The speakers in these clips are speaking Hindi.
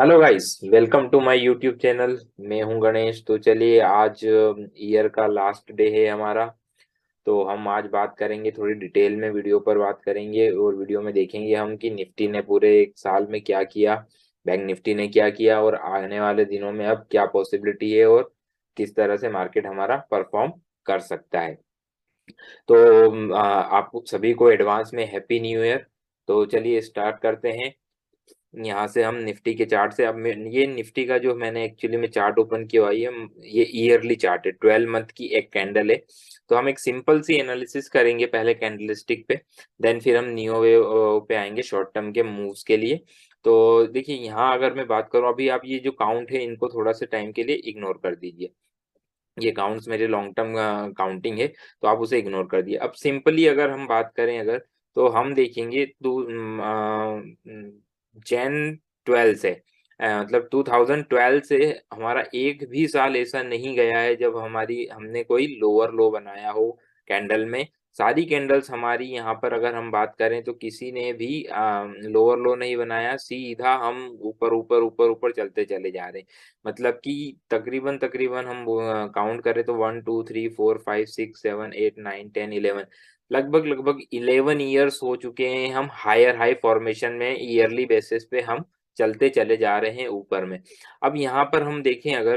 Hello guys, welcome to my YouTube channel. मैं हूं गणेश। तो चलिए, आज ईयर का लास्ट डे है हमारा। तो हम आज बात करेंगे, थोड़ी डिटेल में वीडियो पर बात करेंगे और वीडियो में देखेंगे हम कि निफ्टी ने पूरे एक साल में क्या किया, बैंक निफ्टी ने क्या किया और आने वाले दिनों में अब क्या पॉसिबिलिटी है और किस तरह से मार्केट हमारा परफॉर्म कर सकता है। तो आप सभी को एडवांस में हैप्पी न्यू ईयर। तो चलिए स्टार्ट करते हैं। यहाँ से हम निफ्टी के चार्ट से, ये निफ्टी का जो मैंने एक्चुअली में चार्ट ओपन किया हुआ है, ये ईयरली चार्ट है, 12 मंथ की एक कैंडल है। तो हम एक सिंपल सी एनालिसिस करेंगे पहले कैंडलस्टिक पे, देन फिर हम नियो वेव पे आएंगे शॉर्ट टर्म के मूव्स के लिए। तो देखिए, यहाँ अगर मैं बात करूँ, अभी आप ये जो काउंट है इनको थोड़ा सा टाइम के लिए इग्नोर कर दीजिए। ये काउंट्स मेरे लॉन्ग टर्म काउंटिंग है, तो आप उसे इग्नोर कर दिए। अब सिंपली अगर हम बात करें, अगर तो हम देखेंगे तो जैन 12 से, मतलब 2012 से हमारा एक भी साल ऐसा नहीं गया है जब हमारी हमने कोई लोअर लो बनाया हो कैंडल में। सारी कैंडल्स हमारी यहाँ पर अगर हम बात करें तो किसी ने भी लोअर लो नहीं बनाया, सीधा हम ऊपर ऊपर ऊपर ऊपर चलते चले जा रहे हैं। मतलब कि तकरीबन तकरीबन हम काउंट करें तो 1 2 3 4 5 6 7 8 9 10 11, लगभग लगभग 11 ईयर्स हो चुके हैं हम हायर हाई फॉर्मेशन में, ईयरली बेसिस पे हम चलते चले जा रहे हैं ऊपर में। अब यहाँ पर हम देखें अगर,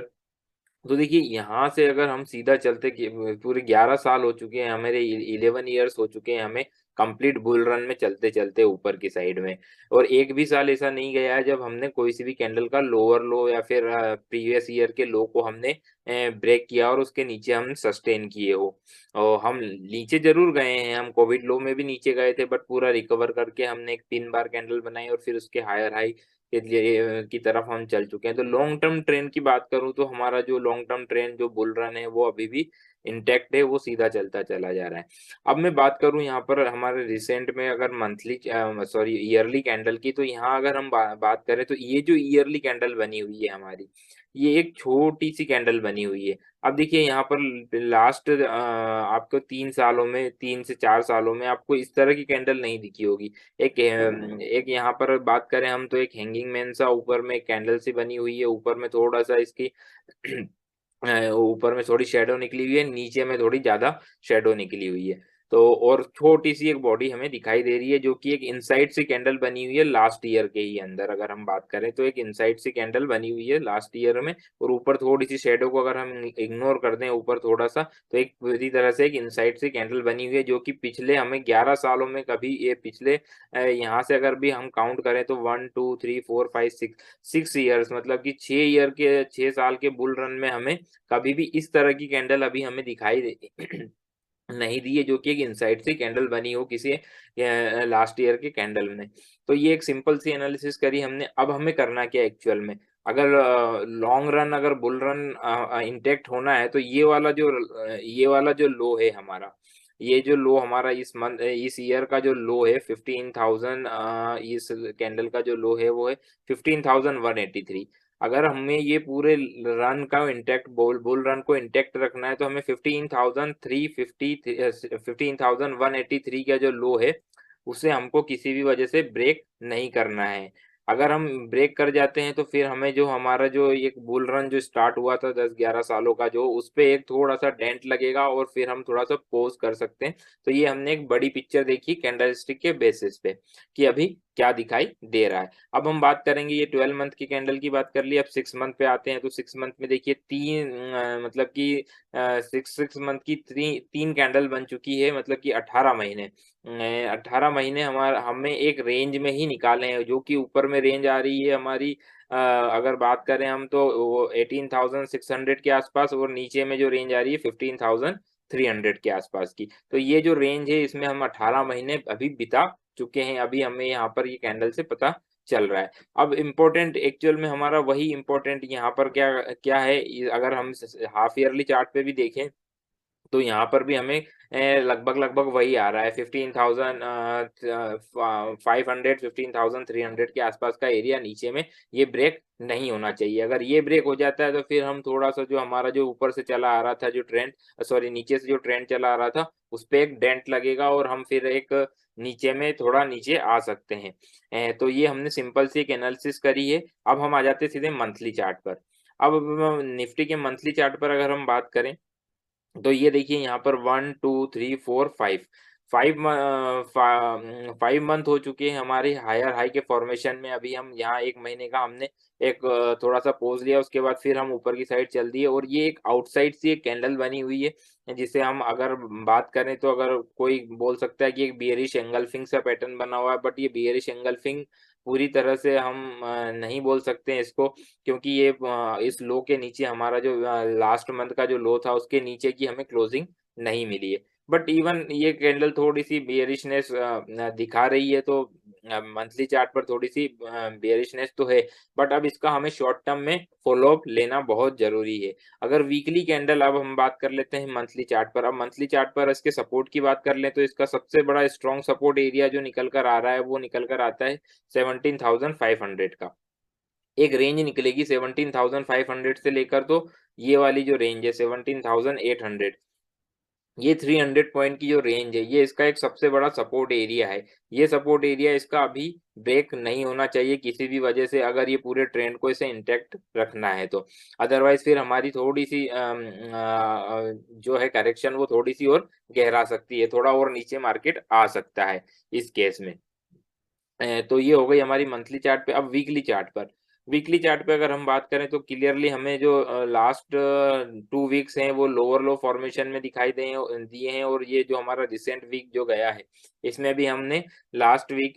तो देखिए यहाँ से अगर हम सीधा चलते कि पूरे 11 साल हो चुके हैं हमारे, 11 ईयर्स हो चुके हैं हमें कंप्लीट बुल रन में चलते चलते ऊपर की साइड में। और एक भी साल ऐसा नहीं गया है जब हमने कोई सी भी कैंडल का लोअर लो या फिर प्रीवियस ईयर के लो को हमने ब्रेक किया और उसके नीचे हम सस्टेन किए हो। और हम नीचे जरूर गए हैं, हम कोविड लो में भी नीचे गए थे, बट पूरा रिकवर करके हमने एक 3 बार कैंडल बनाई और फिर उसके हायर हाई के लिए की तरफ हम चल चुके हैं। तो लॉन्ग टर्म ट्रेंड की बात करूँ तो हमारा जो लॉन्ग टर्म ट्रेंड जो बुल रन है वो अभी भी इंटैक्ट है, वो सीधा चलता चला जा रहा है। अब मैं बात करूँ यहाँ पर हमारे रिसेंट में अगर मंथली सॉरी ईयरली कैंडल की, तो यहाँ अगर हम बात करें तो ये जो ईयरली कैंडल बनी हुई है हमारी, ये एक छोटी सी कैंडल बनी हुई है। अब देखिए यहाँ पर लास्ट आपको 3 सालों में, 3 से 4 सालों में आपको इस तरह की कैंडल नहीं दिखी होगी। एक यहाँ पर बात करें हम तो एक हैंगिंग मैन सा ऊपर में कैंडल सी बनी हुई है, ऊपर में थोड़ा सा इसकी ऊपर में थोड़ी शैडो निकली हुई है, नीचे में थोड़ी ज़्यादा शैडो निकली हुई है। तो और छोटी-सी एक बॉडी हमें दिखाई दे रही है जो कि एक इनसाइड सी कैंडल बनी हुई है लास्ट ईयर के ही अंदर, अगर हम बात करें तो एक इनसाइड सी कैंडल बनी हुई है लास्ट ईयर में। और ऊपर थोड़ी-सी शैडो को अगर हम इग्नोर कर दें ऊपर थोड़ा-सा, तो एक पूरी तरह से एक इनसाइड सी कैंडल बनी हुई है जो कि पिछले हमें 11 सालों में कभी ये पिछले यहाँ से अगर भी हम काउंट करें तो 1 2 3 4 5 6 6 ईयर्स, मतलब कि 6 साल के बुल रन में हमें कभी भी इस तरह की कैंडल अभी हमें दिखाई दे नहीं दी है, जो कि एक इनसाइड से कैंडल बनी हो किसी लास्ट ईयर के कैंडल में। तो ये एक सिंपल सी एनालिसिस करी हमने। अब हमें करना क्या है एक्चुअल में, अगर लॉन्ग रन, अगर बुल रन इंटैक्ट होना है तो ये वाला जो लो है हमारा, ये जो लो हमारा इस ईयर का जो लो है 15,000, इस कैंडल का जो लो है वो है 15,183। अगर हमें ये पूरे रन का इंटैक्ट बुल रन को इंटैक्ट रखना है तो हमें 15,183 का जो लो है उसे हमको किसी भी वजह से ब्रेक नहीं करना है। अगर हम ब्रेक कर जाते हैं तो फिर हमें जो हमारा जो एक बुल रन जो स्टार्ट हुआ था 10-11 सालों का, जो उस पे एक थोड़ा-सा डेंट लगेगा और फिर हम थोड़ा-सा पॉज़ कर सकते हैं। तो ये हमने एक बड़ी पिक्चर देखी कैंडलस्टिक के बेसिस पे कि अभी क्या दिखाई दे रहा है। अब हम बात करेंगे, ये 12 मंथ की कैंडल की बात कर ली, अब 6 मंथ पे आते हैं। तो 6 मंथ में देखिए मतलब कि 6 मंथ की 3 कैंडल बन चुकी है, मतलब कि 18 महीने। 18 महीने हमें एक रेंज में ही निकाले हैं, जो कि ऊपर में रेंज आ रही है हमारी, अगर बात करें हम तो वो 18,600 के आसपास, और नीचे में जो रेंज आ रही है 15,300 के आसपास की। तो ये जो रेंज है इसमें हम 18 महीने अभी बिता चुके हैं, अभी हमें यहाँ पर ये कैंडल से पता चल रहा है। अब इम्पोर्टेंट एक्चुअल में हमारा वही इम्पोर्टेंट यहाँ पर क्या क्या है, अगर हम हाफ ईयरली चार्ट पे भी देखें तो यहाँ पर भी हमें लगभग लगभग वही आ रहा है, 15,000 500 15,300 के आसपास का एरिया नीचे में ये ब्रेक नहीं होना चाहिए। अगर ये ब्रेक हो जाता है तो फिर हम थोड़ा सा जो हमारा जो ऊपर से चला आ रहा था जो ट्रेंड, सॉरी नीचे से जो ट्रेंड चला आ रहा था उसपे एक डेंट लगेगा और हम फिर एक नीचे में थोड़ा नीचे आ सकते हैं। तो ये हमने सिंपल सी एक एनालिसिस करी है। अब हम आ जाते हैं सीधे मंथली चार्ट पर। अब निफ्टी के मंथली चार्ट पर अगर हम बात करें, तो ये देखिए यहाँ पर 1, 2, 3, 4, 5 5 मंथ हो चुके हैं हमारे हायर हाई के फॉर्मेशन में। अभी हम यहाँ 1 महीने का हमने एक थोड़ा-सा पॉज़ लिया, उसके बाद फिर हम ऊपर की साइड चल दिए और ये एक आउटसाइड सी एक कैंडल बनी हुई है, जिसे हम अगर बात करें तो अगर कोई बोल सकता है कि एक बियरिश एंगल्फिंग सा पैटर्न बना हुआ है, बट ये बियरिश एंगल्फिंग पूरी तरह से हम नहीं बोल सकते हैं इसको, क्योंकि ये इस लो के नीचे हमारा जो लास्ट मंथ का जो लो था उसके नीचे की हमें क्लोजिंग नहीं मिली है। बट इवन ये कैंडल थोड़ी-सी बेयरिशनेस दिखा रही है, तो मंथली चार्ट पर थोड़ी-सी बेयरिशनेस तो है, बट अब इसका हमें शॉर्ट टर्म में फ़ॉलो अप लेना बहुत ज़रूरी है। अगर वीकली कैंडल अब हम बात कर लेते हैं मंथली चार्ट पर। अब मंथली चार्ट पर इसके सपोर्ट की बात कर लें तो इसका सबसे बड़ा स्ट्रॉन्ग सपोर्ट एरिया जो निकल कर आ रहा है, वो निकल कर आता है 17,500 का। एक रेंज निकलेगी 17,500 से लेकर, तो ये वाली जो रेंज है 17,800, ये 300 पॉइंट की जो रेंज है, ये इसका एक सबसे बड़ा सपोर्ट एरिया है। ये सपोर्ट एरिया इसका अभी ब्रेक नहीं होना चाहिए किसी भी वजह से, अगर ये पूरे ट्रेंड को इसे इंटैक्ट रखना है तो। अदरवाइज़ फिर हमारी थोड़ी-सी जो है करेक्शन वो थोड़ी-सी और गहरा सकती है, थोड़ा और नीचे मार्केट आ सकता है इस केस में। तो ये हो गई हमारी मंथली चार्ट पे। अब वीकली चार्ट पर। वीकली चार्ट पे अगर हम बात करें तो क्लियरली हमें जो लास्ट 2 वीक्स हैं वो लोअर लो फॉर्मेशन में दिए हैं, और ये जो हमारा रिसेंट वीक जो गया है, इसमें भी हमने लास्ट वीक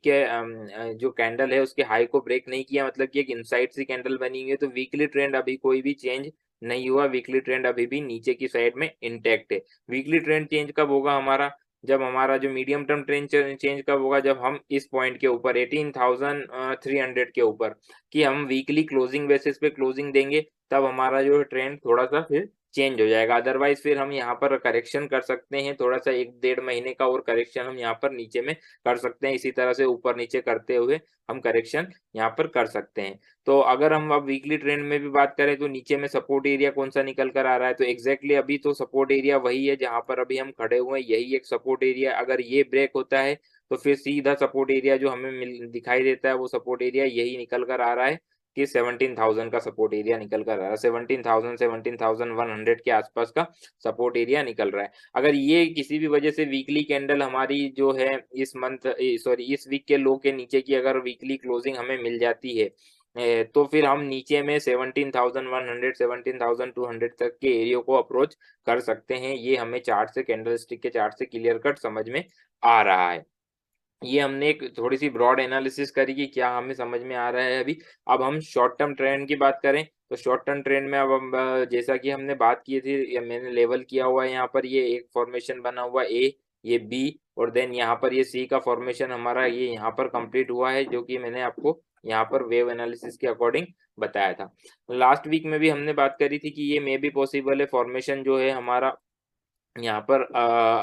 के जो कैंडल है उसके हाई को ब्रेक नहीं किया, मतलब कि एक इनसाइड सी कैंडल बनी हुई है, तो वीकली ट्रेंड अभी कोई भी चेंज नहीं हुआ, वीकली ट्रेंड अभी भी नीचे की साइड में इंटैक्ट है। वीकली ट्रेंड चेंज कब होगा हमारा? जब हमारा जो मीडियम टर्म ट्रेंड चेंज कब होगा, जब हम इस पॉइंट के ऊपर 18,300 के ऊपर कि हम वीकली क्लोजिंग बेसिस पे क्लोजिंग देंगे, तब हमारा जो ट्रेंड थोड़ा-सा फिर चेंज हो जाएगा। अदरवाइज़ फिर हम यहाँ पर करेक्शन कर सकते हैं, थोड़ा-सा 1 डेढ़ महीने का और करेक्शन हम यहाँ पर नीचे में कर सकते हैं। इसी तरह से ऊपर-नीचे करते हुए हम करेक्शन यहाँ पर कर सकते हैं। तो अगर हम अब वीकली ट्रेंड में भी बात करें तो नीचे में सपोर्ट एरिया कौन-सा निकल कर आ रहा है, तो एग्ज़ैक्टली अभी तो सपोर्ट एरिया वही है जहाँ पर अभी हम खड़े हुए हैं, यही एक सपोर्ट एरिया है। अगर ये ब्रेक होता है, तो फिर सीधा सपोर्ट एरिया जो हमें दिखाई देता है वो सपोर्ट एरिया यही निकल कर आ रहा है कि 17,000 का सपोर्ट एरिया निकल कर आ रहा है। 17,000 17,100 के आसपास का सपोर्ट एरिया निकल रहा है। अगर ये किसी भी वजह से वीकली कैंडल हमारी जो है इस वीक के लो के नीचे की अगर वीकली क्लोजिंग हमें मिल जाती है, तो फिर हम नीचे में 17,100 17,200 तक के एरिया को अप्रोच कर सकते हैं। ये हमें चार्ट से कैंडलस्टिक के चार्ट से क्लियर कट समझ में आ रहा है। ये हमने एक थोड़ी-सी ब्रॉड एनालिसिस करी कि क्या हमें समझ में आ रहा है अभी। अब हम शॉर्ट टर्म ट्रेंड की बात करें, तो शॉर्ट टर्म ट्रेंड में अब हम जैसा कि हमने बात की थी, या मैंने लेवल किया हुआ है यहाँ पर, ये एक फॉर्मेशन बना हुआ है ए, ये बी और देन यहाँ पर ये सी का फॉर्मेशन हमारा ये यहाँ पर कंप्लीट हुआ है, जो कि मैंने आपको यहाँ पर वेव एनालिसिस के अकॉर्डिंग बताया था। लास्ट वीक में भी हमने बात करी थी कि ये मे बी पॉसिबल है फॉर्मेशन जो है हमारा यहाँ पर,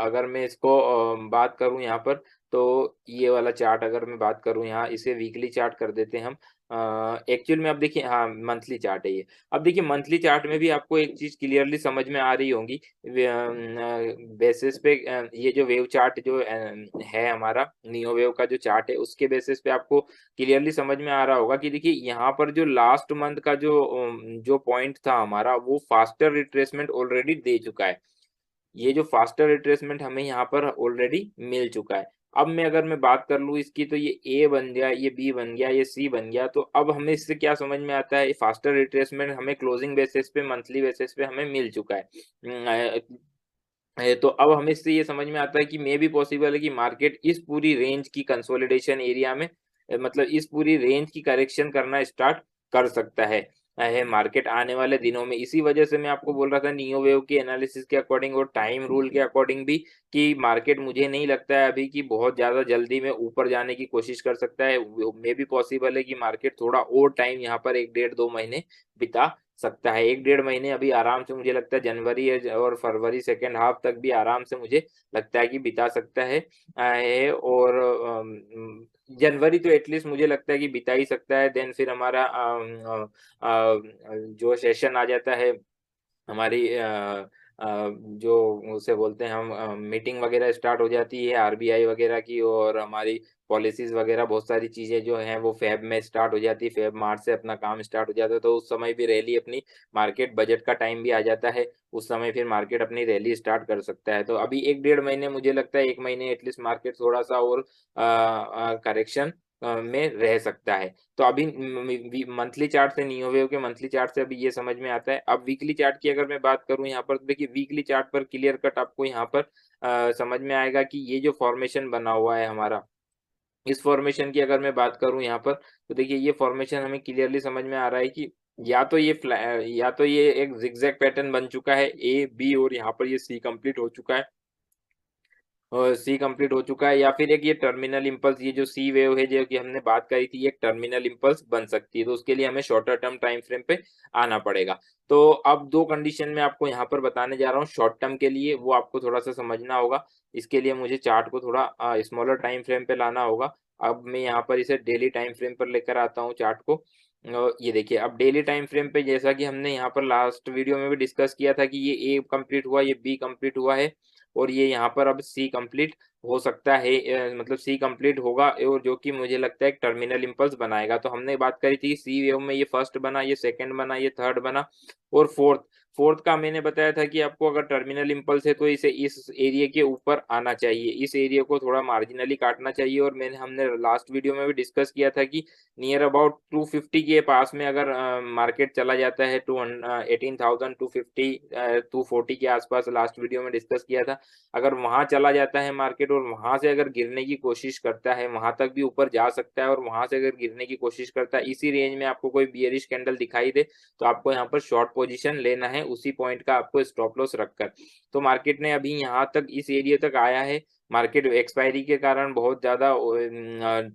अगर मैं इसको बात करूँ यहाँ पर, तो ये वाला चार्ट अगर मैं बात करूँ यहाँ, इसे वीकली चार्ट कर देते हैं हम। एक्चुअल में अब देखिए, हाँ, मंथली चार्ट है ये। अब देखिए मंथली चार्ट में भी आपको एक चीज़ क्लियरली समझ में आ रही होंगी, बेसिस पे ये जो वेव चार्ट जो है हमारा, नियो वेव का जो चार्ट है, उसके बेसिस पे आपको क्लियरली समझ में आ रहा होगा कि देखिए यहाँ पर जो लास्ट मंथ का जो पॉइंट था हमारा, वो फास्टर रिट्रेसमेंट ऑलरेडी दे चुका है। ये जो फास्टर रिट्रेसमेंट हमें यहाँ पर ऑलरेडी मिल चुका है। अब मैं बात कर लूँ इसकी, तो ये ए बन गया, ये बी बन गया, ये सी बन गया, तो अब हमें इससे क्या समझ में आता है, फास्टर रिट्रेसमेंट हमें क्लोजिंग बेसिस पे, मंथली बेसिस पे हमें मिल चुका है। तो अब हमें इससे ये समझ में आता है कि मे बी पॉसिबल है कि मार्केट इस पूरी रेंज की कंसोलिडेशन एरिया में, मतलब इस पूरी रेंज की करेक्शन करना स्टार्ट कर सकता है मार्केट आने वाले दिनों में। इसी वजह से मैं आपको बोल रहा था नियो वेव के एनालिसिस के अकॉर्डिंग और टाइम रूल के अकॉर्डिंग भी, कि मार्केट मुझे नहीं लगता है अभी कि बहुत ज़्यादा जल्दी में ऊपर जाने की कोशिश कर सकता है। मे बी पॉसिबल है कि मार्केट थोड़ा और टाइम यहाँ पर 1 डेढ़ 2 महीने बिता सकता है। 1 डेढ़ महीने अभी आराम से मुझे लगता है जनवरी और फरवरी सेकंड हाफ तक भी आराम से मुझे लगता है कि बिता सकता और जनवरी तो एटलीस्ट मुझे लगता है कि बिता ही सकता है। देन फिर हमारा जो सेशन आ जाता है हमारी जो उसे बोलते हैं हम मीटिंग वगैरह स्टार्ट हो जाती है आरबीआई वगैरह की, और हमारी पॉलिसीज़ वगैरह बहुत सारी चीज़ें जो हैं वो फ़ेब में स्टार्ट हो जाती है, फ़ेब मार्च से अपना काम स्टार्ट हो जाता है, तो उस समय भी रैली अपनी मार्केट बजट का टाइम भी आ जाता है, उस समय फिर मार्केट अपनी रैली स्टार्ट कर सकता है। तो अभी 1 डेढ़ महीने मुझे लगता है 1 महीने एटलीस्ट मार्केट थोड़ा-सा और करेक्शन में रह सकता है। तो अभी मंथली चार्ट से नियो वेव के मंथली चार्ट से अभी ये समझ में आता है। अब वीकली चार्ट की अगर मैं बात करूँ यहाँ पर, तो देखिए वीकली चार्ट पर क्लियर कट आपको यहाँ पर समझ में आएगा कि ये जो फॉर्मेशन बना हुआ है हमारा, इस फॉर्मेशन की अगर मैं बात करूँ यहाँ पर, तो देखिए ये फॉर्मेशन हमें क्लियरली समझ में आ रहा है कि या तो ये एक ज़िगज़ैग पैटर्न बन चुका है ए, बी, और यहाँ पर ये सी कंप्लीट हो चुका है। सी कंप्लीट हो चुका है, या फिर एक ये टर्मिनल इम्पल्स, ये जो सी वेव है जो कि हमने बात करी थी, ये एक टर्मिनल इम्पल्स बन सकती है, तो उसके लिए हमें शॉर्टर टर्म टाइम फ्रेम पे आना पड़ेगा। तो अब 2 कंडीशन मैं आपको यहाँ पर बताने जा रहा हूँ शॉर्ट टर्म के लिए, वो आपको थोड़ा-सा समझना होगा। इसके लिए मुझे चार्ट को थोड़ा स्मॉलर टाइम फ्रेम पे लाना होगा। अब मैं यहाँ पर इसे डेली टाइम फ्रेम पर लेकर आता हूँ चार्ट को। ये देखिए, अब डेली टाइम फ्रेम पे जैसा कि हमने यहाँ पर लास्ट वीडियो में भी डिस्कस किया था कि ये ए कंप्लीट हुआ, ये बी कंप्लीट हुआ है, और ये यहाँ पर अब सी कंप्लीट हो सकता है, मतलब सी कंप्लीट होगा, और जो कि मुझे लगता है एक टर्मिनल इम्पल्स बनाएगा। तो हमने बात करी थी सी वेव में ये फर्स्ट बना, ये सेकंड बना, ये थर्ड बना, और फोर्थ फोर्थ का मैंने बताया था कि आपको अगर टर्मिनल इम्पल्स है तो इसे इस एरिया के ऊपर आना चाहिए, इस एरिया को थोड़ा मार्जिनली काटना चाहिए, और हमने लास्ट वीडियो में भी डिस्कस किया था कि नियर अबाउट 250 के पास में अगर मार्केट चला जाता है, 18,000 250 240 के आसपास लास्ट वीडियो में डिस्कस किया था। अगर वहाँ चला जाता है मार्केट और वहाँ से अगर गिरने की कोशिश करता है, वहाँ तक भी ऊपर जा सकता है, और वहाँ से अगर गिरने की कोशिश करता है, इसी रेंज में आपको कोई बियरिश कैंडल दिखाई दे, तो आपको यहाँ पर शॉर्ट पोजीशन लेना है, उसी पॉइंट का आपको स्टॉप लॉस रखकर। तो मार्केट ने अभी यहाँ तक इस एरिया तक आया है, मार्केट एक्सपायरी के कारण बहुत ज़्यादा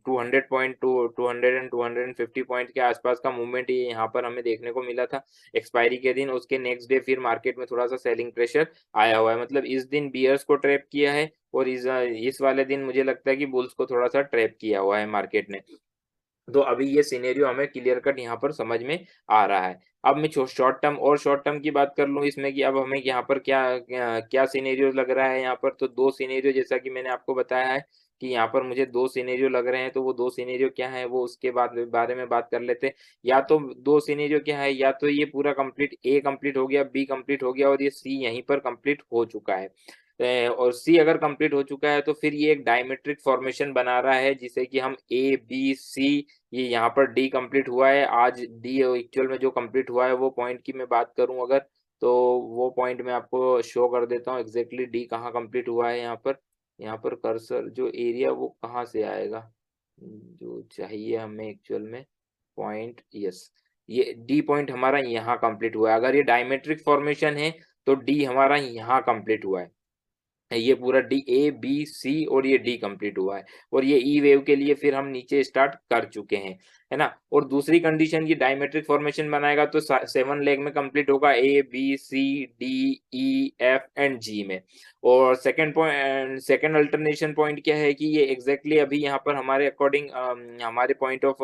200 पॉइंट टू 200 एंड 250 पॉइंट के आसपास का मूवमेंट ये यहाँ पर हमें देखने को मिला था एक्सपायरी के दिन। उसके नेक्स्ट डे फिर मार्केट में थोड़ा-सा सेलिंग प्रेशर आया हुआ है। मतलब इस दिन बियर्स को ट्रैप किया है, और इस वाले दिन मुझे लगता है कि बुल्स को थोड़ा-सा ट्रैप किया हुआ है मार्केट ने। तो अभी ये सिनेरियो हमें क्लियर कट यहाँ पर समझ में आ रहा है। अब मैं शॉर्ट टर्म की बात कर लूँ इसमें, कि अब हमें यहाँ पर क्या सिनेरियो लग रहा है यहाँ पर, तो 2 सिनेरियो जैसा कि मैंने आपको बताया है कि यहाँ पर मुझे 2 सिनेरियो लग रहे हैं, तो वो 2 सिनेरियो क्या हैं, वो उसके बारे में बात कर लेते हैं। या तो 2 सिनेरियो क्या है, या तो ये पूरा ए कंप्लीट हो गया, बी कंप्लीट हो गया, और ये सी यहीं पर कंप्लीट हो चुका है। और सी अगर कंप्लीट हो चुका है, तो फिर ये एक डायमेट्रिक फॉर्मेशन बना रहा है, जिसे कि हम ए, बी, सी, ये यहाँ पर डी कंप्लीट हुआ है। आज डी एक्चुअल में जो कंप्लीट हुआ है, वो पॉइंट की मैं बात करूँ अगर, तो वो पॉइंट मैं आपको शो कर देता हूँ एग्ज़ैक्टली डी कहाँ कंप्लीट हुआ है यहाँ पर। यहाँ पर कर्सर जो एरिया वो कहाँ से आएगा? जो चाहिए हमें एक्चुअल में पॉइंट, यस, ये डी पॉइंट हमारा यहाँ कंप्लीट हुआ है। अगर ये डायमेट्रिक फॉर्मेशन है, तो डी हमारा यहाँ कंप्लीट हुआ है। ये पूरा डी ए, बी, सी, और ये डी कंप्लीट हुआ है, और ये ई वेव के लिए फिर हम नीचे स्टार्ट कर चुके हैं, है ना? और दूसरी कंडीशन, ये डायमेट्रिक फॉर्मेशन बनाएगा तो 7 लेग में कंप्लीट होगा, A, B, C, D, E, F and G में। और सेकंड अल्टरनेशन पॉइंट क्या है कि ये एग्जैक्टली अभी यहाँ पर हमारे अकॉर्डिंग हमारे पॉइंट ऑफ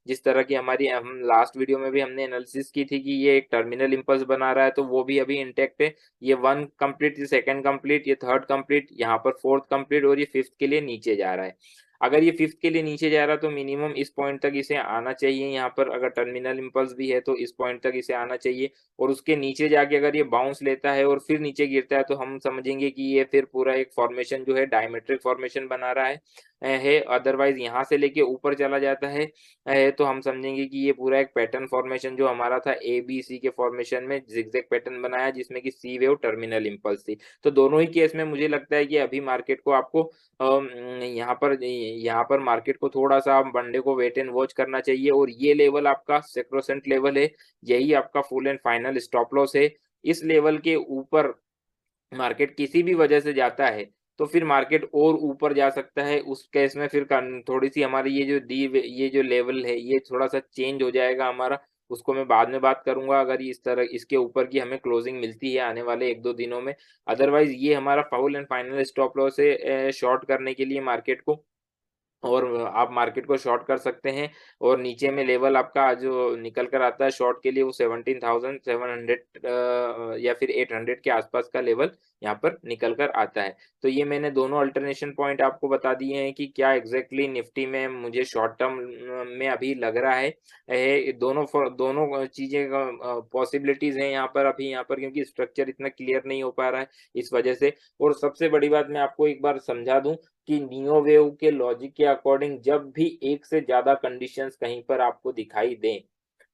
जिस तरह की हमारी हम लास्ट वीडियो में भी हमने एनालिसिस की थी कि ये एक टर्मिनल इम्पल्स बना रहा है, तो वो भी अभी इंटैक्ट है। ये 1 कंप्लीट, ये सेकंड कंप्लीट, ये थर्ड कंप्लीट, यहाँ पर फोर्थ कंप्लीट, और ये फिफ्थ के लिए नीचे जा रहा है। अगर ये फिफ्थ के लिए नीचे जा रहा है, तो मिनिमम इस पॉइंट तक इसे आना चाहिए। यहाँ पर अगर टर्मिनल इम्पल्स भी है तो इस पॉइंट तक इसे आना चाहिए, और उसके नीचे जाके अगर ये बाउंस लेता है और फिर नीचे गिरता है, तो हम समझेंगे कि ये फिर पूरा एक फॉर्मेशन जो है डायमेट्रिक फॉर्मेशन बना रहा है। अदरवाइज यहाँ से लेके ऊपर चला जाता है, तो हम समझेंगे कि ये पूरा एक पैटर्न फॉर्मेशन जो हमारा था ए बी सी के फॉर्मेशन में जिगजैग पैटर्न बनाया, जिसमें कि सी वेव टर्मिनल इम्पल्स थी। तो दोनों ही केस में मुझे लगता है कि अभी मार्केट को आपको यहाँ पर मार्केट को थोड़ा-सा वनडे को वेट एंड वॉच करना चाहिए, और ये लेवल आपका सैक्रोसेंट लेवल है, यही आपका full and final stop loss है। इस लेवल के ऊपर मार्केट किसी भी वजह से जाता है, तो फिर मार्केट और ऊपर जा सकता है। उस केस में फिर थोड़ी-सी हमारी ये जो लेवल है, ये थोड़ा-सा चेंज हो जाएगा हमारा, उसको मैं बाद में बात करूँगा अगर इस तरह इसके ऊपर की हमें क्लोजिंग मिलती है आने वाले 1-2 दिनों में। अदरवाइज़ ये हमारा full and final stop loss है शॉर्ट करने के लिए मार्केट को। और आप मार्केट को शॉर्ट कर सकते हैं। और नीचे में लेवल आपका जो निकल कर आता है शॉर्ट के लिए वो 17,700 या फिर 800 के आसपास का लेवल यहाँ पर निकल कर आता है। तो ये मैंने दोनों अल्टरनेशन पॉइंट आपको बता दिए हैं कि क्या एग्जैक्टली निफ्टी में मुझे शॉर्ट टर्म में अभी लग रहा है। दोनों चीजें पॉसिबिलिटीज हैं यहाँ पर अभी, यहाँ पर क्योंकि स्ट्रक्चर इतना क्लियर नहीं हो पा रहा है इस वजह से। और सबसे बड़ी बात मैं आपको एक बार समझा दूं कि नियो वेव के लॉजिक के अकॉर्डिंग जब भी एक से ज्यादा कंडीशंस कहीं पर आपको दिखाई दें,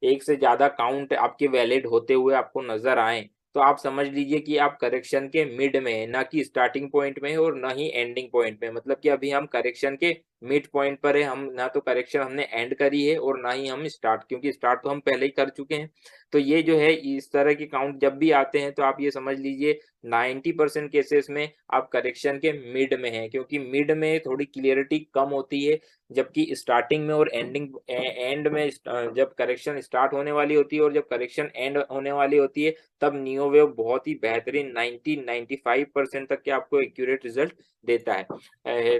एक से ज्यादा काउंट आपके वैलिड होते हुए आपको नजर आए, तो आप समझ लीजिए कि आप करेक्शन के मिड में है, ना कि स्टार्टिंग पॉइंट में है और ना ही एंडिंग पॉइंट में। मतलब कि अभी हम करेक्शन के मिड पॉइंट पर है, हम ना तो करेक्शन हमने एंड करी है और ना ही हम स्टार्ट, क्योंकि स्टार्ट तो हम पहले ही कर चुके हैं। तो ये जो है इस तरह के काउंट जब भी आते हैं तो आप ये समझ लीजिए 90% केसेस में आप करेक्शन के मिड में हैं, क्योंकि मिड में थोड़ी क्लियरिटी कम होती है, जबकि स्टार्टिंग में और एंड में जब करेक्शन स्टार्ट होने वाली होती है और जब करेक्शन एंड होने वाली होती है, तब नियो वेव बहुत ही बेहतरीन 90-95% तक के आपको एक्यूरेट रिजल्ट देता है।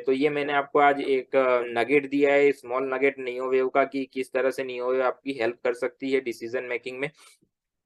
तो ये मैंने आपको आज एक नगेट दिया है, स्मॉल नगेट नियो वेव का, कि किस तरह से नियो वेव आपकी हेल्प कर सकती है डिसीजन मेकिंग में।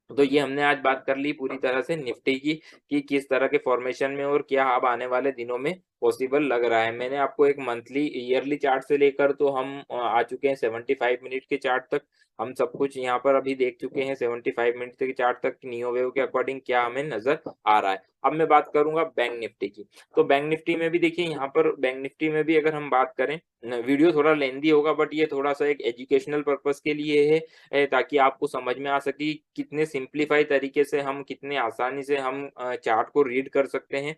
तो ये हमने आज बात कर ली पूरी तरह से निफ्टी की, कि किस तरह के फॉर्मेशन में और क्या अब आने वाले दिनों में पॉसिबल लग रहा है। मैंने आपको एक मंथली ईयरली चार्ट से लेकर तो हम आ चुके हैं 75 मिनट के चार्ट तक। हम सब कुछ यहाँ पर अभी देख चुके हैं 75 मिनट के चार्ट तक नियो वेव के अकॉर्डिंग क्या हमें नजर आ रहा है। अब मैं बात करूंगा बैंक निफ्टी की। तो बैंक निफ्टी में भी देखिए, यहाँ पर बैंक निफ्टी में भी अगर हम बात करें, वीडियो थोड़ा लेंदी होगा बट ये थोड़ा सा एक एजुकेशनल पर्पस के लिए है, ताकि आपको समझ में आ सके कि कितने सिंप्लीफाई तरीके से हम, कितने आसानी से हम चार्ट को रीड कर सकते हैं।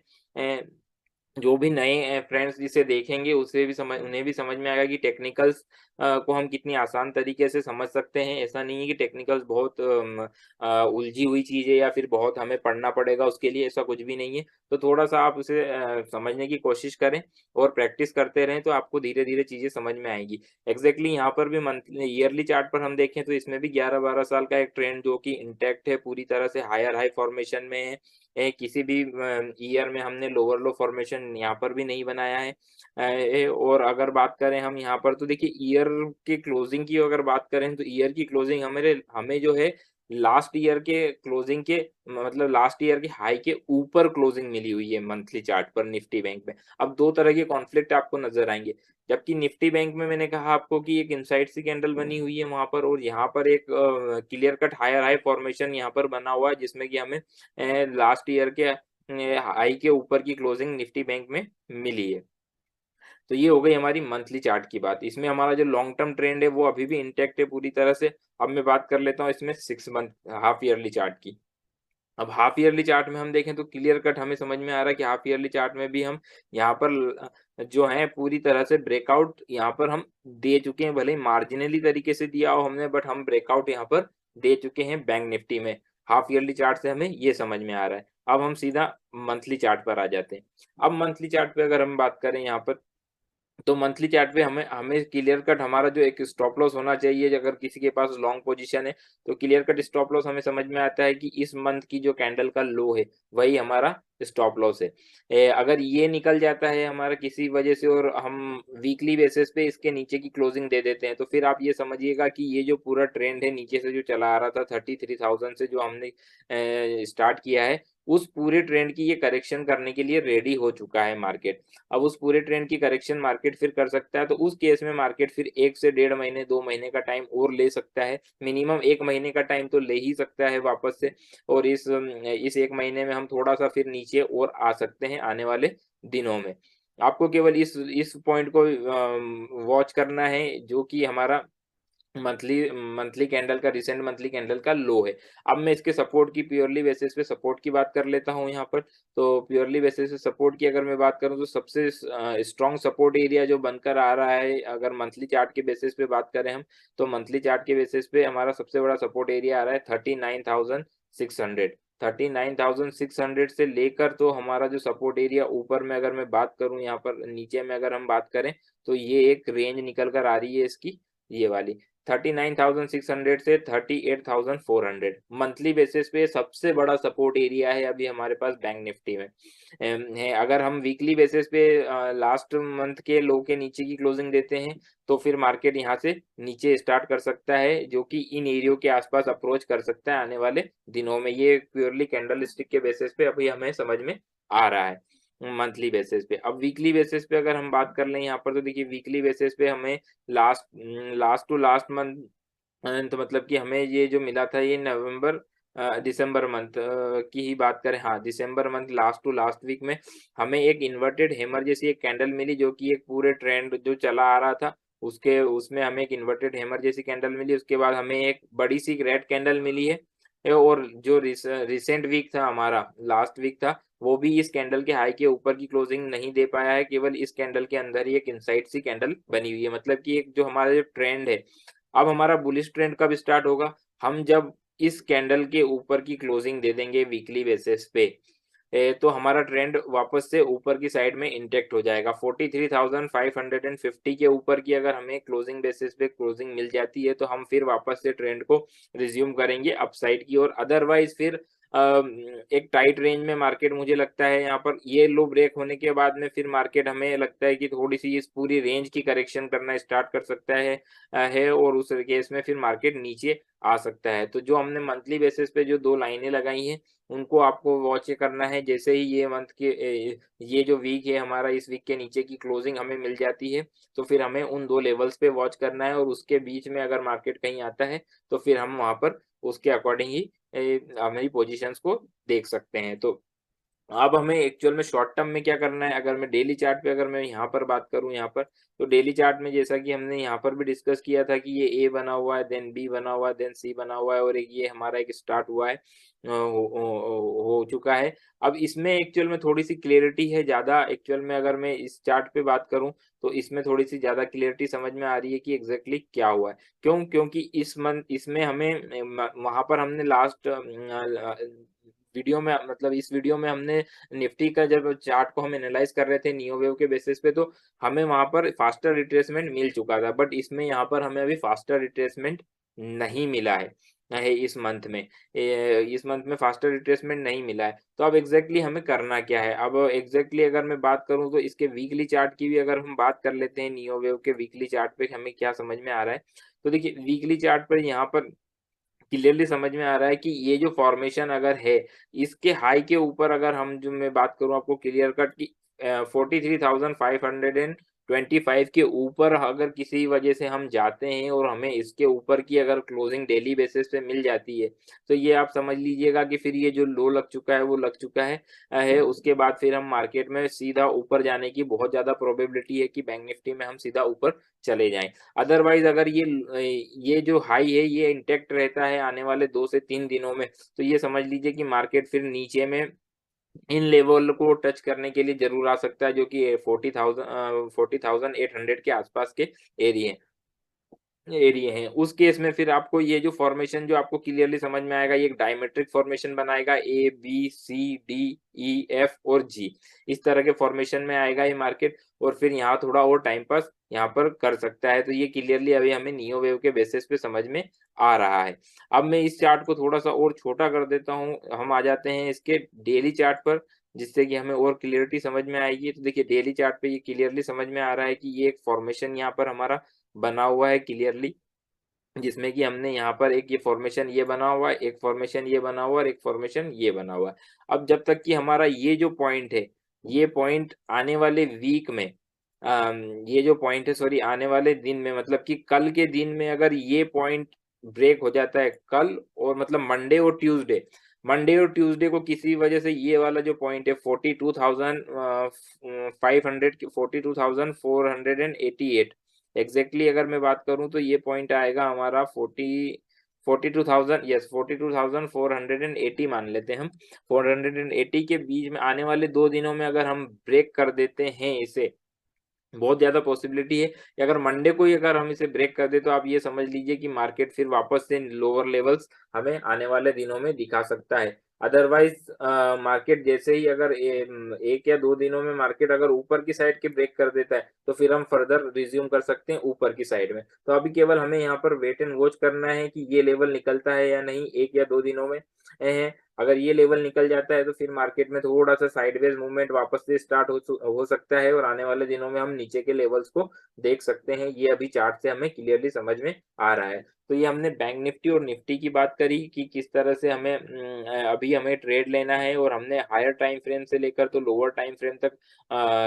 जो भी नए फ्रेंड्स जिसे देखेंगे उसे भी समझ उन्हें भी समझ में आएगा कि टेक्निकल्स को हम कितनी आसान तरीके से समझ सकते हैं। ऐसा नहीं है कि टेक्निकल्स बहुत उलझी हुई चीज़ है या फिर बहुत हमें पढ़ना पड़ेगा उसके लिए, ऐसा कुछ भी नहीं है। तो थोड़ा-सा आप उसे समझने की कोशिश करें और प्रैक्टिस करते रहें, तो आपको धीरे-धीरे चीज़ें समझ में आएँगी। एग्ज़ैक्टली यहाँ पर भी मंथली ईयरली चार्ट पर हम देखें तो इसमें भी 11-12 साल का एक ट्रेंड जो कि इंटैक्ट है, पूरी तरह से हायर हाई फॉर्मेशन में है। किसी भी ईयर में हमने लोअर लो फॉर्मेशन यहाँ पर भी नहीं बनाया है। और अगर बात करें हम यहाँ पर, तो देखिए ईयर की क्लोजिंग की अगर बात करें तो ईयर की क्लोजिंग हमें हमें जो है लास्ट ईयर के क्लोजिंग के, मतलब लास्ट ईयर के हाई के ऊपर क्लोजिंग मिली हुई है मंथली चार्ट पर निफ्टी बैंक में। अब दो तरह के कॉन्फ्लिक्ट आपको नजर आएंगे। जबकि निफ्टी बैंक में मैंने कहा आपको कि एक इनसाइड सी कैंडल बनी हुई है वहां पर, और यहाँ पर एक clear cut higher high formation यहाँ पर बना हुआ है, जिसमें कि हमें लास्ट ईयर के हाई के ऊपर की क्लोजिंग निफ्टी बैंक में मिली है। तो ये हो गई हमारी मंथली चार्ट की बात। इसमें हमारा जो लॉन्ग टर्म ट्रेंड है वो अभी भी इंटैक्ट है पूरी तरह से। अब मैं बात कर लेता हूँ इसमें 6 मंथ हाफ ईयरली चार्ट की। अब हाफ ईयरली चार्ट में हम देखें तो क्लियर कट हमें समझ में आ रहा है कि हाफ ईयरली चार्ट में भी हम यहाँ पर जो है पूरी तरह से ब्रेकआउट यहाँ पर हम दे चुके हैं, भले ही मार्जिनली तरीके से दिया हो हमने, बट हम ब्रेकआउट यहाँ पर दे चुके हैं बैंक निफ्टी में। हाफ ईयरली चार्ट से हमें ये समझ में आ रहा है। अब हम सीधा मंथली चार्ट पर आ जाते हैं। अब मंथली चार्ट पे अगर हम बात करें यहाँ पर, तो मंथली चार्ट पे हमें हमें क्लियर कट हमारा जो एक स्टॉप लॉस होना चाहिए, अगर किसी के पास लॉन्ग पोजीशन है तो क्लियर कट स्टॉप लॉस हमें समझ में आता है कि इस मंथ की जो कैंडल का लो है वही हमारा स्टॉप लॉस है। अगर ये निकल जाता है हमारा किसी वजह से और हम वीकली बेसिस पे इसके नीचे की क्लोजिंग दे देते हैं, तो फिर आप ये समझिएगा कि ये जो पूरा ट्रेंड है नीचे से जो चला आ रहा था 33,000 से जो हमने स्टार्ट किया है, उस पूरे ट्रेंड की ये करेक्शन करने के लिए रेडी हो चुका है मार्केट। अब उस पूरे ट्रेंड की करेक्शन मार्केट फिर कर सकता है, तो उस केस में मार्केट फिर 1 से डेढ़ महीने, 2 महीने का टाइम और ले सकता है। मिनिमम 1 महीने का टाइम तो ले ही सकता है वापस से, और इस 1 महीने में हम थोड़ा-सा फिर नीचे और आ सकते हैं आने वाले दिनों में। आपको केवल इस पॉइंट को वॉच करना है जो कि हमारा मंथली मंथली कैंडल का, रिसेंट मंथली कैंडल का लो है। अब मैं इसके सपोर्ट की प्योरली बेसिस पे सपोर्ट की बात कर लेता हूँ यहाँ पर। तो प्योरली बेसिस पे सपोर्ट की अगर मैं बात करूँ तो सबसे स्ट्रॉन्ग सपोर्ट एरिया जो बनकर आ रहा है, अगर मंथली चार्ट के बेसिस पे बात करें हम, तो मंथली चार्ट के बेसिस पे हमारा सबसे बड़ा सपोर्ट एरिया आ रहा है 39,600। 39,600 से लेकर तो हमारा जो सपोर्ट एरिया ऊपर में अगर मैं बात करूँ, यहाँ पर नीचे में अगर हम बात करें, तो ये एक रेंज निकल कर आ रही है इसकी, ये वाली 39,600 से 38,400 मंथली बेसिस पे सबसे बड़ा सपोर्ट एरिया है अभी हमारे पास बैंक निफ्टी में है। अगर हम वीकली बेसिस पे लास्ट मंथ के लो के नीचे की क्लोजिंग देते हैं तो फिर मार्केट यहाँ से नीचे स्टार्ट कर सकता है, जो कि इन एरियो के आसपास अप्रोच कर सकता है आने वाले दिनों में। ये प्योरली कैंडल स्टिक के बेसिस पे अभी हमें समझ में आ रहा है मंथली बेसिस पे। अब वीकली बेसिस पे अगर हम बात कर लें यहाँ पर, तो देखिए वीकली बेसिस पे हमें लास्ट टू लास्ट मंथ तो मतलब कि हमें ये जो मिला था ये नवंबर दिसंबर मंथ की ही बात करें, हाँ दिसंबर month last to last week में हमें एक इन्वर्टेड हैमर जैसी एक कैंडल मिली, जो कि एक पूरे ट्रेंड जो चला आ रहा था उसके उसमें हमें एक इन्वर्टेड हैमर जैसी कैंडल मिली। उसके बाद हमें एक बड़ी सी रेड कैंडल मिली है और जो रिसेंट वीक था हमारा, लास्ट वीक था, वो भी इस कैंडल के हाई के ऊपर की क्लोजिंग नहीं दे पाया है। केवल इस कैंडल के अंदर ही एक इनसाइड सी कैंडल बनी हुई है। मतलब कि एक जो हमारा जो ट्रेंड है, अब हमारा बुलिश ट्रेंड कब स्टार्ट होगा? हम जब इस कैंडल के ऊपर की क्लोजिंग दे देंगे वीकली बेसिस पे, तो हमारा ट्रेंड वापस से ऊपर की साइड में इंटैक्ट हो जाएगा। 43,550 के ऊपर की अगर हमें क्लोजिंग बेसिस पे क्लोजिंग मिल जाती है तो हम फिर वापस से ट्रेंड को रिज्यूम करेंगे अपसाइड की ओर। अदरवाइज फिर एक टाइट रेंज में मार्केट, मुझे लगता है यहाँ पर ये लो ब्रेक होने के बाद में फिर मार्केट, हमें लगता है कि थोड़ी सी इस पूरी रेंज की करेक्शन करना स्टार्ट कर सकता है और उस केस में फिर मार्केट नीचे आ सकता है। तो जो हमने मंथली बेसिस पे जो 2 लाइनें लगाई हैं उनको आपको वॉच करना है। जैसे ही ये मंथ के ये जो वीक है हमारा, इस वीक के नीचे की क्लोजिंग हमें मिल जाती है तो फिर हमें उन 2 लेवल्स पे वॉच करना है, और उसके बीच में अगर मार्केट कहीं आता है तो फिर हम वहाँ पर उसके अकॉर्डिंग ही हमारी पोजीशंस को देख सकते हैं। तो अब हमें एक्चुअल में शॉर्ट टर्म में क्या करना है? अगर मैं डेली चार्ट पे अगर मैं यहाँ पर बात करूँ यहाँ पर, तो डेली चार्ट में जैसा कि हमने यहाँ पर भी डिस्कस किया था कि ये ए बना हुआ है, देन बी बना हुआ है, देन सी बना हुआ है, और एक ये हमारा एक स्टार्ट हुआ है, हो चुका है। अब इसमें एक्चुअल में थोड़ी सी क्लियरिटी है ज़्यादा। एक्चुअल में अगर मैं इस चार्ट पे बात करूँ तो इसमें थोड़ी सी ज़्यादा क्लियरिटी समझ में आ रही है कि एग्जैक्टली क्या हुआ है। क्यों? क्योंकि इस मंथ इसमें हमें वहां पर हमने लास्ट वीडियो में, मतलब इस वीडियो में हमने निफ्टी का जब चार्ट को हम एनालाइज कर रहे थे नियो वेव के बेसिस पे, तो हमें वहां पर फास्टर रिट्रेसमेंट मिल चुका था, बट इसमें यहाँ पर हमें अभी फास्टर रिट्रेसमेंट नहीं मिला है इस मंथ में। इस मंथ में फास्टर रिट्रेसमेंट नहीं मिला है। तो अब एग्जैक्टली हमें करना क्या है? अब एग्जैक्टली अगर मैं बात करूं तो इसके वीकली चार्ट की भी अगर हम बात कर लेते हैं, नियो वेव के वीकली चार्ट पे हमें क्या समझ में आ रहा है। तो देखिए वीकली चार्ट पर यहाँ पर क्लियरली समझ में आ रहा है कि ये जो फॉर्मेशन अगर है, इसके हाई के ऊपर अगर हम, जो मैं बात करूँ आपको क्लियर कट की 43,525 के ऊपर अगर किसी वजह से हम जाते हैं और हमें इसके ऊपर की अगर क्लोजिंग डेली बेसिस पे मिल जाती है, तो ये आप समझ लीजिएगा कि फिर ये जो लो लग चुका है वो लग चुका है। उसके बाद फिर हम मार्केट में सीधा ऊपर जाने की बहुत ज़्यादा प्रोबेबिलिटी है कि बैंक निफ्टी में हम सीधा ऊपर चले जाएँ। अदरवाइज अगर ये जो हाई है ये इंटैक्ट रहता है आने वाले 2 से 3 दिनों में, तो ये समझ लीजिए कि मार्केट फिर नीचे में इन लेवल को टच करने के लिए ज़रूर आ सकता है, जो कि 40,800 के आसपास के एरिये एरिये हैं। उस केस में फिर आपको ये जो फॉर्मेशन जो आपको क्लियरली समझ में आएगा, ये एक डायमेट्रिक फॉर्मेशन बनाएगा, ए, B, C, D, E, F और जी। इस तरह के फॉर्मेशन में आएगा ये मार्केट, और फिर यहाँ थोड़ा और टाइम पास यहाँ पर कर सकता है। तो ये क्लियरली अभी हमें नियो वेव के बेसिस पे समझ में आ रहा है। अब मैं इस चार्ट को थोड़ा-सा और छोटा कर देता हूँ। हम आ जाते हैं इसके डेली चार्ट पर, जिससे कि हमें और क्लियरिटी समझ में आएगी। तो देखिए डेली चार्ट पे ये क्लियरली समझ में आ रहा है कि ये एक फॉर्मेशन यहाँ पर हमारा बना हुआ है क्लियरली, जिसमें कि हमने यहाँ पर एक ये फॉर्मेशन ये बना हुआ है, एक फॉर्मेशन ये बना हुआ है और एक फॉर्मेशन ये बना हुआ है। अब जब तक कि हमारा ये जो पॉइंट है, ये पॉइंट आने वाले वीक में ये जो पॉइंट है, सॉरी, आने वाले दिन में, मतलब कि कल के दिन में अगर ये पॉइंट ब्रेक हो जाता है कल, और मतलब मंडे और ट्यूसडे को किसी वजह से ये वाला जो पॉइंट है 42,500 42,488 एग्जैक्टली अगर मैं बात करूँ तो ये पॉइंट आएगा हमारा 42,000, यस 42,480 मान लेते हैं हम। 480 के बीच में आने वाले 2 दिनों में अगर हम ब्रेक कर देते हैं इसे, बहुत ज़्यादा पॉसिबिलिटी है कि अगर मंडे को ही अगर हम इसे ब्रेक कर दें तो आप ये समझ लीजिए कि मार्केट फिर वापस से लोअर लेवल्स हमें आने वाले दिनों में दिखा सकता है। अदरवाइज मार्केट जैसे ही अगर 1 या 2 दिनों में मार्केट अगर ऊपर की साइड के ब्रेक कर देता है तो फिर हम फर्दर रिज्यूम कर सकते हैं ऊपर की साइड में। तो अभी केवल हमें यहाँ पर वेट एंड वॉच करना है कि ये लेवल निकलता है या नहीं 1 या 2 दिनों में है। अगर ये लेवल निकल जाता है तो फिर मार्केट में थोड़ा सा साइडवेज मूवमेंट वापस से स्टार्ट हो सकता है और आने वाले दिनों में हम नीचे के लेवल्स को देख सकते हैं। ये अभी चार्ट से हमें क्लियरली समझ में आ रहा है। तो ये हमने बैंक निफ्टी और निफ्टी की बात करी कि किस तरह से हमें अभी हमें ट्रेड लेना है और हमने हायर टाइम फ्रेम से लेकर तो लोअर टाइम फ्रेम तक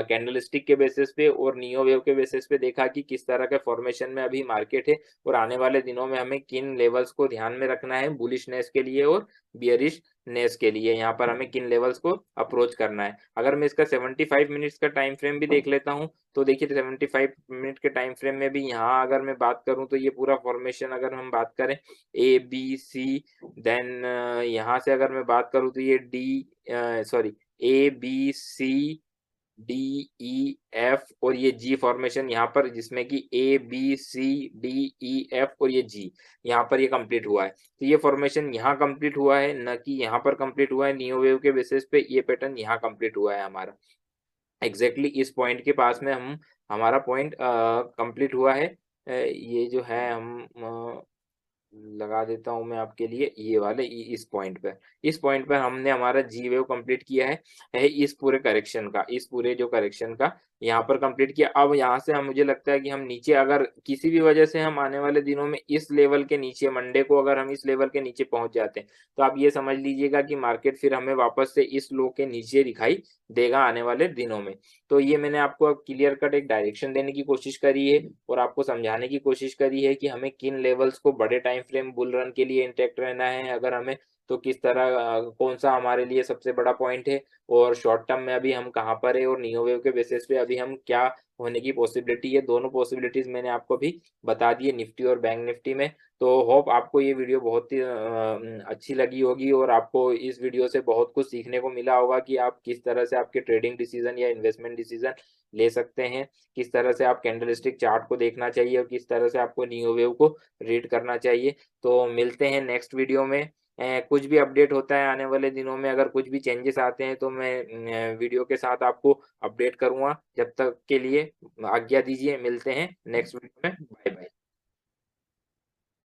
कैंडलस्टिक के बेसिस पे और नियो वेव के बेसिस पे देखा कि किस तरह के फॉर्मेशन में अभी मार्केट है और आने वाले दिनों में हमें किन लेवल्स को ध्यान में रखना है बुलिशनेस के लिए और बियरिशनेस के लिए यहाँ पर हमें किन लेवल्स को अप्रोच करना है। अगर मैं इसका 75 मिनट्स का टाइम फ्रेम भी देख लेता हूँ तो देखिए 75 मिनट के टाइम फ्रेम में भी यहाँ अगर मैं बात करूँ तो ये पूरा फॉर्मेशन अगर हम बात करें ए बी सी देन यहाँ से अगर मैं बात करूँ तो ये sorry A B C D E F और ये जी फॉर्मेशन यहाँ पर जिसमें कि A B C D E F और ये जी यहाँ पर ये कंप्लीट हुआ है। तो ये फॉर्मेशन यहाँ कंप्लीट हुआ है न कि यहाँ पर कंप्लीट हुआ है नियो वेव के बेसिस पे ये पैटर्न यहाँ कंप्लीट हुआ है हमारा। एग्जैक्टली इस पॉइंट के पास में हम हमारा पॉइंट कंप्लीट हुआ है। ये जो है हम लगा देता हूँ मैं आपके लिए ये वाले इस पॉइंट पर हमने हमारा जी वेव कंप्लीट किया है इस पूरे करेक्शन का इस पूरे जो करेक्शन का यहाँ पर कंप्लीट किया। अब यहाँ से हम मुझे लगता है कि हम नीचे अगर किसी भी वजह से हम आने वाले दिनों में इस लेवल के नीचे मंडे को अगर हम इस लेवल के नीचे पहुंच जाते हैं तो आप ये समझ लीजिएगा कि मार्केट फिर हमें वापस से इस लो के नीचे दिखाई देगा आने वाले दिनों में। तो ये मैंने आपको अब क्लियर कट एक डायरेक्शन देने की कोशिश करी है और आपको समझाने की कोशिश करी है कि हमें किन लेवल्स को बड़े टाइम फ्रेम बुल रन के लिए इंटैक्ट रहना है अगर हमें तो किस तरह कौन सा हमारे लिए सबसे बड़ा पॉइंट है और शॉर्ट टर्म में अभी हम कहाँ पर है और नियो वेव के बेसिस पे अभी हम क्या होने की पॉसिबिलिटी है। दोनों पॉसिबिलिटीज मैंने आपको भी बता दी है निफ्टी और बैंक निफ्टी में। तो होप आपको ये वीडियो बहुत ही अच्छी लगी होगी और आपको इस वीडियो से बहुत कुछ सीखने को मिला होगा कि आप किस तरह से आपके ट्रेडिंग डिसीजन या इन्वेस्टमेंट डिसीजन ले सकते हैं, किस तरह से आप कैंडलस्टिक चार्ट को देखना चाहिए और किस तरह से आपको नियो वेव को रीड करना चाहिए। तो मिलते हैं नेक्स्ट वीडियो में। कुछ भी अपडेट होता है आने वाले दिनों में अगर कुछ भी चेंजेस आते हैं तो मैं वीडियो के साथ आपको अपडेट करूंगा। जब तक के लिए आज्ञा दीजिए, मिलते हैं नेक्स्ट वीडियो में।